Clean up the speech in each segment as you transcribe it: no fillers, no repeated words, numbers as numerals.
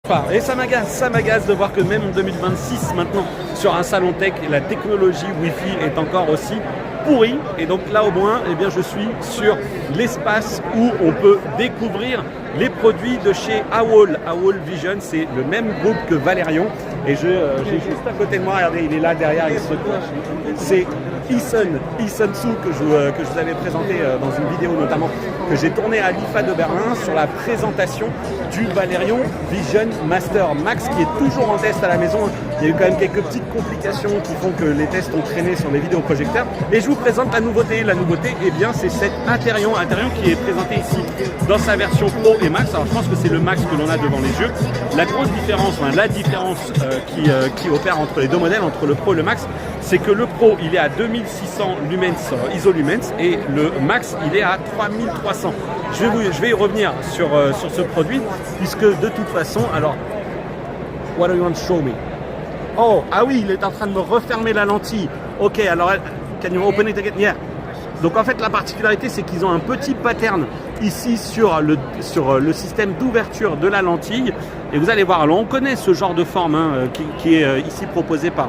Et ça m'agace de voir que même en 2026 maintenant sur un salon tech, la technologie Wi-Fi est encore aussi pourrie. Et donc là au moins, eh bien, je suis sur l'espace où on peut découvrir les produits de chez AWOL. AWOL Vision, c'est le même groupe que Valerion. Et j'ai juste à côté de moi, regardez, il est là derrière, il se couche. C'est Eason Su que je vous avais présenté dans une vidéo notamment que j'ai tourné à l'IFA de Berlin sur la présentation du Valerion Vision Master Max qui est toujours en test à la maison. Il y a eu quand même quelques petites complications qui font que les tests ont traîné sur les vidéoprojecteurs. Et je vous présente la nouveauté. La nouveauté, eh bien, c'est cet Aterion qui est présenté ici dans sa version Pro et Max. Alors je pense que c'est le Max que l'on a devant les yeux. La grosse différence, la différence qui opère entre les deux modèles, entre le Pro et le Max, c'est que le Pro, il est à 2600 lumens isolumens et le Max, il est à 3300. Je vais y revenir sur ce produit, puisque de toute façon, alors, what do you want to show me? Oh, ah oui, il est en train de me refermer la lentille. Ok, alors, can you open it again? Yeah. Donc en fait, la particularité, c'est qu'ils ont un petit pattern ici sur le système d'ouverture de la lentille. Et vous allez voir, alors on connaît ce genre de forme qui est ici proposé par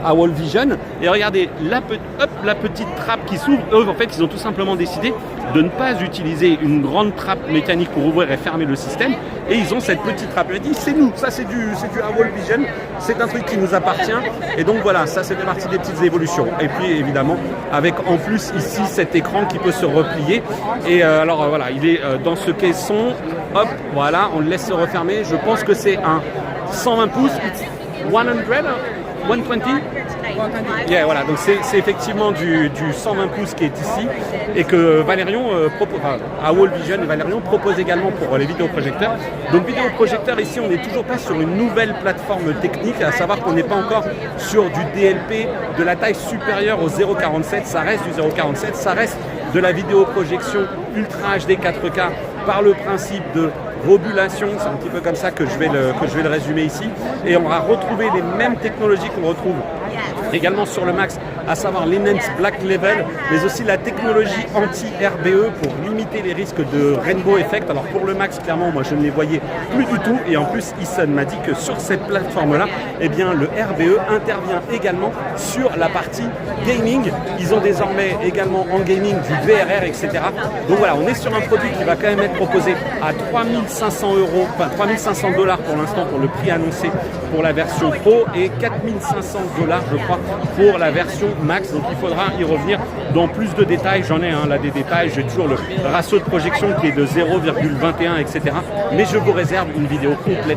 AWOL Vision. Et regardez, la petite trappe qui s'ouvre. Eux, en fait, ils ont tout simplement décidé de ne pas utiliser une grande trappe mécanique pour ouvrir et fermer le système. Et ils ont cette petite trappe. Ils disent, c'est nous, ça c'est du AWOL Vision, c'est un truc qui nous appartient. Et donc voilà, ça c'est fait partie des petites évolutions. Et puis évidemment, avec en plus ici cet écran qui peut se replier. Et alors voilà, il est dans ce caisson. Hop, voilà, on le laisse se refermer. Je pense que c'est un 120 pouces, 100, 120. Yeah, voilà, donc c'est effectivement du 120 pouces qui est ici et que Valerion AWOL Vision et Valerion proposent également pour les vidéoprojecteurs. Donc vidéoprojecteur ici, on n'est toujours pas sur une nouvelle plateforme technique, à savoir qu'on n'est pas encore sur du DLP de la taille supérieure au 0.47, ça reste du 0.47, ça reste de la vidéoprojection Ultra HD 4K par le principe de robulation, c'est un petit peu comme ça que je vais le résumer ici. Et on va retrouver les mêmes technologies qu'on retrouve également sur le Max, à savoir l'Enhanced Black Level, mais aussi la technologie anti-RBE pour limiter les risques de Rainbow Effect. Alors pour le Max, clairement, moi je ne les voyais plus du tout. Et en plus, Eason m'a dit que sur cette plateforme-là, eh bien, le RBE intervient également sur la partie gaming. Ils ont désormais également en gaming du VRR, etc. Donc voilà, on est sur un produit qui va quand même être proposé à 3500 €, enfin 3500 $ pour l'instant pour le prix annoncé pour la version Pro et 4500 $, je crois, pour la version Max. Donc il faudra y revenir dans plus de détails. J'en ai là des détails, j'ai toujours le ratio de projection qui est de 0,21, etc. Mais je vous réserve une vidéo complète